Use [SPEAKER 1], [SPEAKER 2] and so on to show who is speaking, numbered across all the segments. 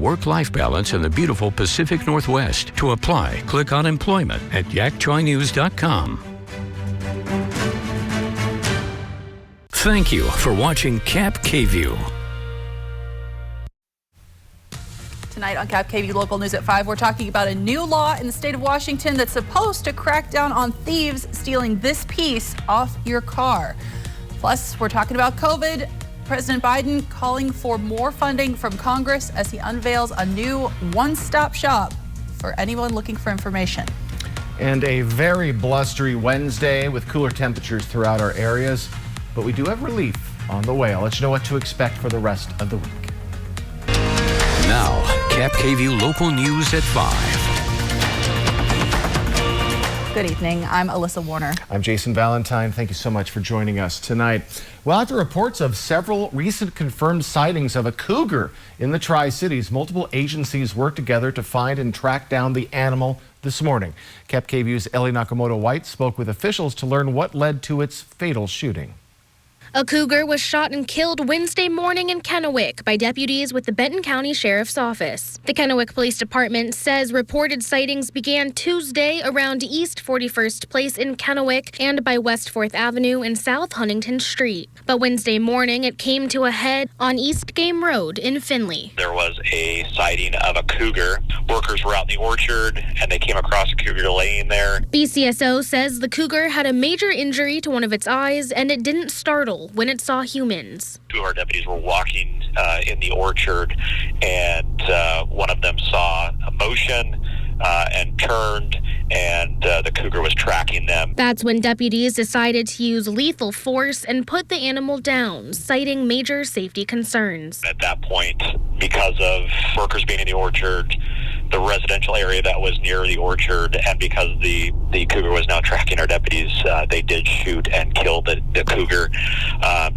[SPEAKER 1] Work-life balance in the beautiful Pacific Northwest. To apply, click on employment at yakchoinews.com. Thank you for watching Cap KView.
[SPEAKER 2] Tonight on Cap KView Local News at 5, we're talking about a new law in the state of Washington that's supposed to crack down on thieves stealing this piece off your car. Plus, we're talking about COVID. President Biden calling for more funding from Congress as he unveils a new one-stop shop for anyone looking for information.
[SPEAKER 3] And a very blustery Wednesday with cooler temperatures throughout our areas, but we do have relief on the way. I'll let you know what to expect for the rest of the week.
[SPEAKER 1] Now, Cap KView Local News at 5.
[SPEAKER 2] Good evening. I'm Alyssa Warner.
[SPEAKER 3] I'm Jason Valentine. Thank you so much for joining us tonight. Well, after reports of several recent confirmed sightings of a cougar in the Tri-Cities, multiple agencies worked together to find and track down the animal this morning. Cap KView's Ellie Nakamoto-White spoke with officials to learn what led to its fatal shooting.
[SPEAKER 4] A cougar was shot and killed Wednesday morning in Kennewick by deputies with the Benton County Sheriff's Office. The Kennewick Police Department says reported sightings began Tuesday around East 41st Place in Kennewick and by West 4th Avenue and South Huntington Street. But Wednesday morning it came to a head on East Game Road in Findlay.
[SPEAKER 5] There was a sighting of a cougar. Workers were out in the orchard and they came across a cougar laying there.
[SPEAKER 4] BCSO says the cougar had a major injury to one of its eyes and it didn't startle when it saw humans.
[SPEAKER 5] Two of our deputies were walking in the orchard, and one of them saw a motion and turned, and the cougar was tracking them.
[SPEAKER 4] That's when deputies decided to use lethal force and put the animal down, citing major safety concerns.
[SPEAKER 5] At that point, because of workers being in the orchard, the residential area that was near the orchard, and because the cougar was now tracking our deputies, they did shoot and kill the cougar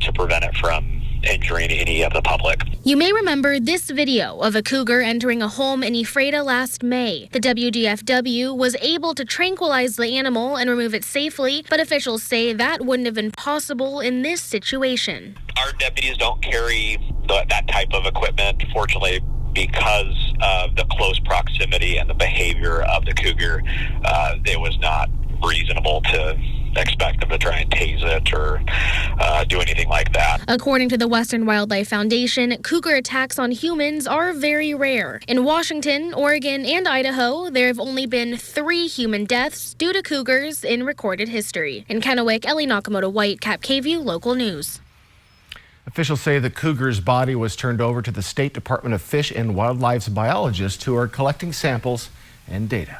[SPEAKER 5] to prevent it from injuring any of the public.
[SPEAKER 4] You may remember this video of a cougar entering a home in Ephrata last May. The WDFW was able to tranquilize the animal and remove it safely, but officials say that wouldn't have been possible in this situation.
[SPEAKER 5] Our deputies don't carry that type of equipment, fortunately, because of the close proximity and the behavior of the cougar. It was not reasonable to expect them to try and tase it or do anything like that.
[SPEAKER 4] According to the Western Wildlife Foundation, cougar attacks on humans are very rare. In Washington, Oregon, and Idaho, there have only been 3 human deaths due to cougars in recorded history. In Kennewick, Ellie Nakamoto-White, Cap KView Local News.
[SPEAKER 3] Officials say the cougar's body was turned over to the State Department of Fish and Wildlife's biologists who are collecting samples and data.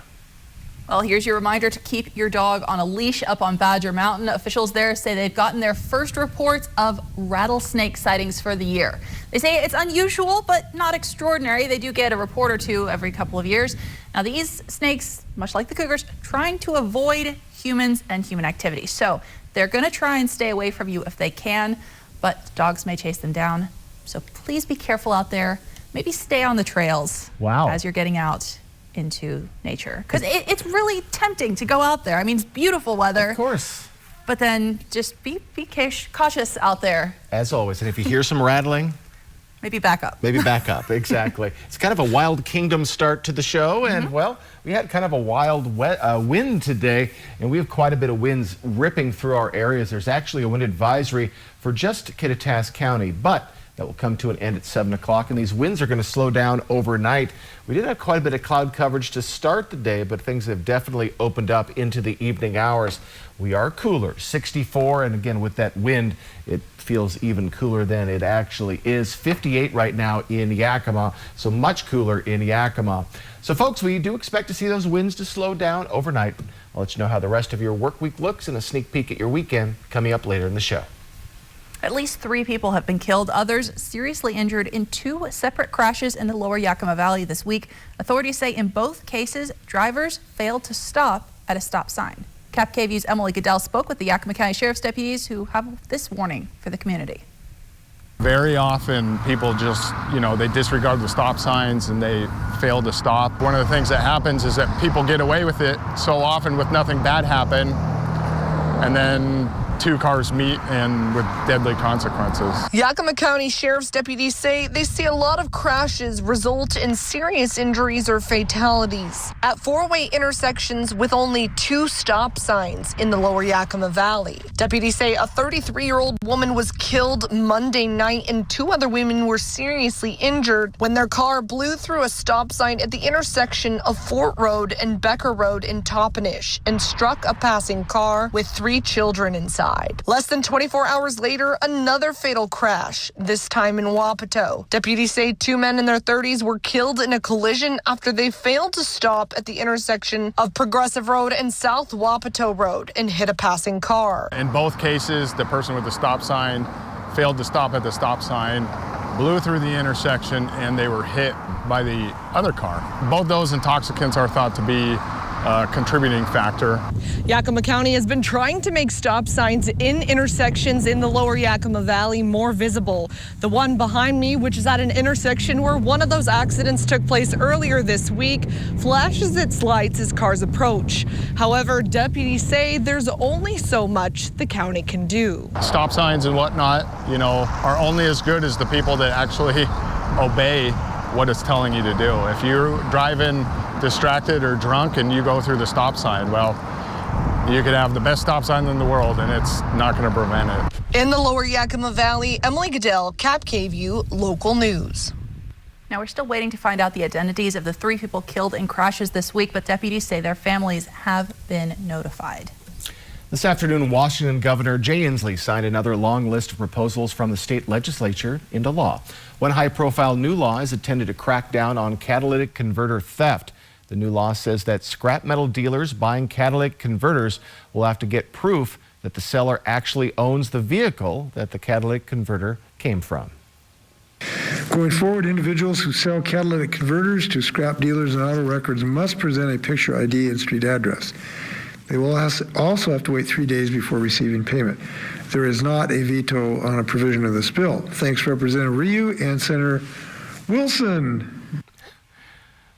[SPEAKER 2] Well, here's your reminder to keep your dog on a leash up on Badger Mountain. Officials there say they've gotten their first reports of rattlesnake sightings for the year. They say it's unusual, but not extraordinary. They do get a report or two every couple of years. Now, these snakes, much like the cougars, trying to avoid humans and human activity. So they're going to try and stay away from you if they can, but dogs may chase them down. So please be careful out there. Maybe stay on the trails as you're getting out into nature, because it's really tempting to go out there. I mean, it's beautiful weather.
[SPEAKER 3] Of course.
[SPEAKER 2] But then just be cautious out there.
[SPEAKER 3] As always. And if you hear some rattling,
[SPEAKER 2] maybe back up.
[SPEAKER 3] Maybe back up, exactly. It's kind of a Wild Kingdom start to the show, and well, we had kind of a wild wind today, and we have quite a bit of winds ripping through our areas. There's actually a wind advisory for just Kittitas County, but that will come to an end at 7 o'clock, and these winds are going to slow down overnight. We did have quite a bit of cloud coverage to start the day, but things have definitely opened up into the evening hours. We are cooler, 64, and again, with that wind, it feels even cooler than it actually is. 58 right now in Yakima, so much cooler in Yakima. So folks, we do expect to see those winds to slow down overnight. I'll let you know how the rest of your work week looks and a sneak peek at your weekend coming up later in the show.
[SPEAKER 2] At least 3 people have been killed, others seriously injured in 2 separate crashes in the lower Yakima Valley this week. Authorities say in both cases, drivers failed to stop at a stop sign. Cap KView's Emily Goodell spoke with the Yakima County Sheriff's deputies who have this warning for the community.
[SPEAKER 6] Very often people just, they disregard the stop signs and they fail to stop. One of the things that happens is that people get away with it so often with nothing bad happen, and then two cars meet and with deadly consequences.
[SPEAKER 7] Yakima County Sheriff's deputies say they see a lot of crashes result in serious injuries or fatalities at four-way intersections with only 2 stop signs in the lower Yakima Valley. Deputies say a 33-year-old woman was killed Monday night and 2 other women were seriously injured when their car blew through a stop sign at the intersection of Fort Road and Becker Road in Toppenish and struck a passing car with 3 children inside. Less than 24 hours later, another fatal crash, this time in Wapato. Deputies say 2 men in their 30s were killed in a collision after they failed to stop at the intersection of Progressive Road and South Wapato Road and hit a passing car.
[SPEAKER 6] In both cases, the person with the stop sign failed to stop at the stop sign, blew through the intersection, and they were hit by the other car. Both those intoxicants are thought to be a contributing factor.
[SPEAKER 7] Yakima County has been trying to make stop signs in intersections in the lower Yakima Valley more visible. The one behind me, which is at an intersection where one of those accidents took place earlier this week, flashes its lights as cars approach. However, deputies say there's only so much the county can do.
[SPEAKER 6] Stop signs and whatnot, are only as good as the people that actually obey what it's telling you to do. If you're driving distracted or drunk and you go through the stop sign, well, you could have the best stop sign in the world and it's not going to prevent it.
[SPEAKER 7] In the lower Yakima Valley, Emily Goodell, Cap KVU Local News.
[SPEAKER 2] Now, we're still waiting to find out the identities of the 3 people killed in crashes this week, but deputies say their families have been notified.
[SPEAKER 3] This afternoon, Washington Governor Jay Inslee signed another long list of proposals from the state legislature into law. One high-profile new law is intended to crack down on catalytic converter theft. The new law says that scrap metal dealers buying catalytic converters will have to get proof that the seller actually owns the vehicle that the catalytic converter came from.
[SPEAKER 8] Going forward, individuals who sell catalytic converters to scrap dealers and auto records must present a picture ID and street address. They will also have to wait 3 days before receiving payment. There is not a veto on a provision of this bill. Thanks, Representative Ryu and Senator Wilson.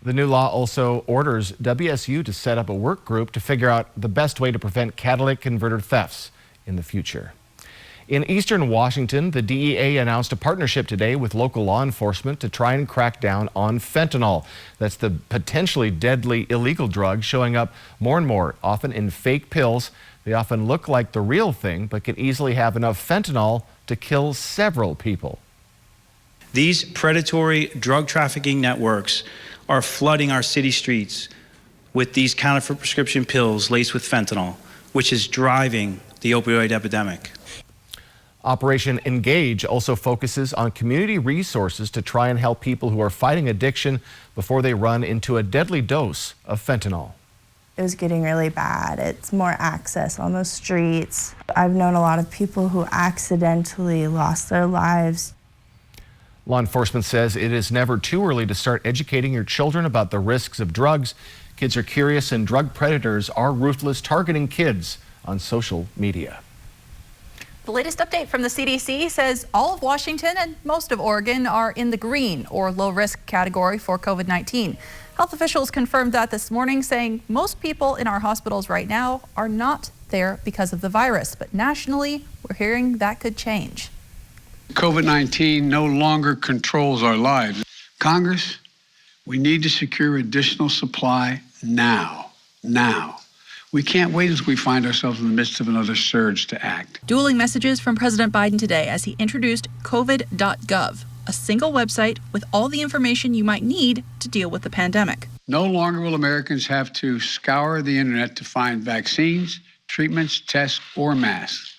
[SPEAKER 3] The new law also orders WSU to set up a work group to figure out the best way to prevent catalytic converter thefts in the future. In eastern Washington, the DEA announced a partnership today with local law enforcement to try and crack down on fentanyl. That's the potentially deadly illegal drug showing up more and more, often in fake pills. They often look like the real thing, but can easily have enough fentanyl to kill several people.
[SPEAKER 9] These predatory drug trafficking networks are flooding our city streets with these counterfeit prescription pills laced with fentanyl, which is driving the opioid epidemic.
[SPEAKER 3] Operation Engage also focuses on community resources to try and help people who are fighting addiction before they run into a deadly dose of fentanyl.
[SPEAKER 10] It was getting really bad. It's more access on the streets. I've known a lot of people who accidentally lost their lives.
[SPEAKER 3] Law enforcement says it is never too early to start educating your children about the risks of drugs. Kids are curious and drug predators are ruthless, targeting kids on social media.
[SPEAKER 2] The latest update from the CDC says all of Washington and most of Oregon are in the green or low risk category for COVID-19. Health officials confirmed that this morning, saying most people in our hospitals right now are not there because of the virus. But nationally, we're hearing that could change.
[SPEAKER 11] COVID-19 no longer controls our lives. Congress, we need to secure additional supply now. We can't wait as we find ourselves in the midst of another surge to act.
[SPEAKER 2] Dueling messages from President Biden today as he introduced COVID.gov, a single website with all the information you might need to deal with the pandemic.
[SPEAKER 11] No longer will Americans have to scour the internet to find vaccines, treatments, tests, or masks.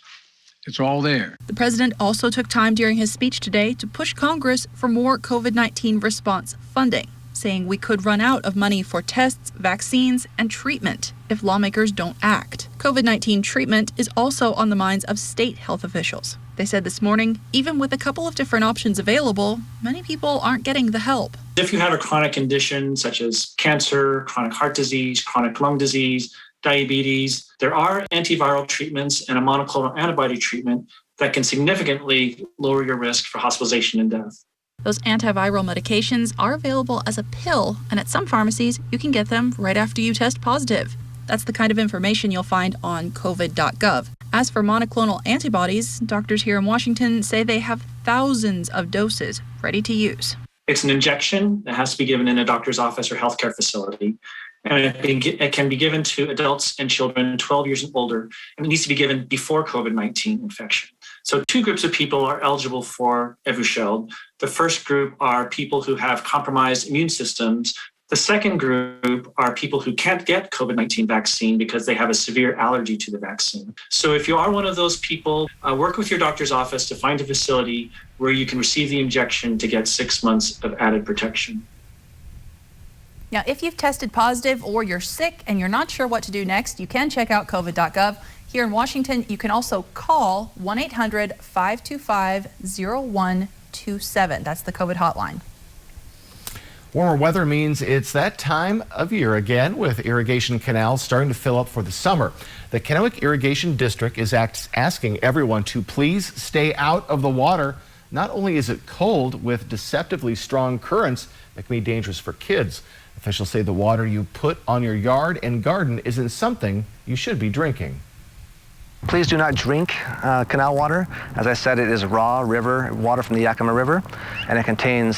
[SPEAKER 11] It's all there.
[SPEAKER 2] The president also took time during his speech today to push Congress for more COVID-19 response funding, saying we could run out of money for tests, vaccines, and treatment if lawmakers don't act. COVID-19 treatment is also on the minds of state health officials. They said this morning, even with a couple of different options available, many people aren't getting the help.
[SPEAKER 12] If you have a chronic condition such as cancer, chronic heart disease, chronic lung disease, diabetes, there are antiviral treatments and a monoclonal antibody treatment that can significantly lower your risk for hospitalization and death.
[SPEAKER 2] Those antiviral medications are available as a pill, and at some pharmacies, you can get them right after you test positive. That's the kind of information you'll find on COVID.gov. As for monoclonal antibodies, doctors here in Washington say they have thousands of doses ready to use.
[SPEAKER 12] It's an injection that has to be given in a doctor's office or healthcare facility. And it can be given to adults and children 12 years and older, and it needs to be given before COVID-19 infection. So 2 groups of people are eligible for Evusheld. The first group are people who have compromised immune systems. The second group are people who can't get COVID-19 vaccine because they have a severe allergy to the vaccine. So if you are one of those people, work with your doctor's office to find a facility where you can receive the injection to get 6 months of added protection.
[SPEAKER 2] Now, if you've tested positive or you're sick and you're not sure what to do next, you can check out covid.gov. Here in Washington, you can also call 1-800-525-0127. That's the COVID hotline.
[SPEAKER 3] Warmer weather means it's that time of year again, with irrigation canals starting to fill up for the summer. The Kennewick Irrigation District is asking everyone to please stay out of the water. Not only is it cold, with deceptively strong currents that can be dangerous for kids. Officials say the water you put on your yard and garden isn't something you should be drinking.
[SPEAKER 13] Please do not drink canal water. As I said, it is raw river water from the Yakima River, and it contains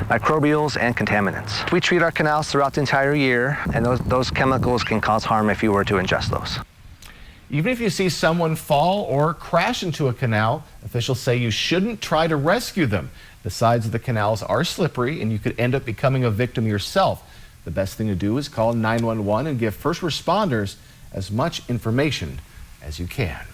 [SPEAKER 13] microbials and contaminants. We treat our canals throughout the entire year, and those chemicals can cause harm if you were to ingest those.
[SPEAKER 3] Even if you see someone fall or crash into a canal, officials say you shouldn't try to rescue them. The sides of the canals are slippery, and you could end up becoming a victim yourself. The best thing to do is call 911 and give first responders as much information as you can.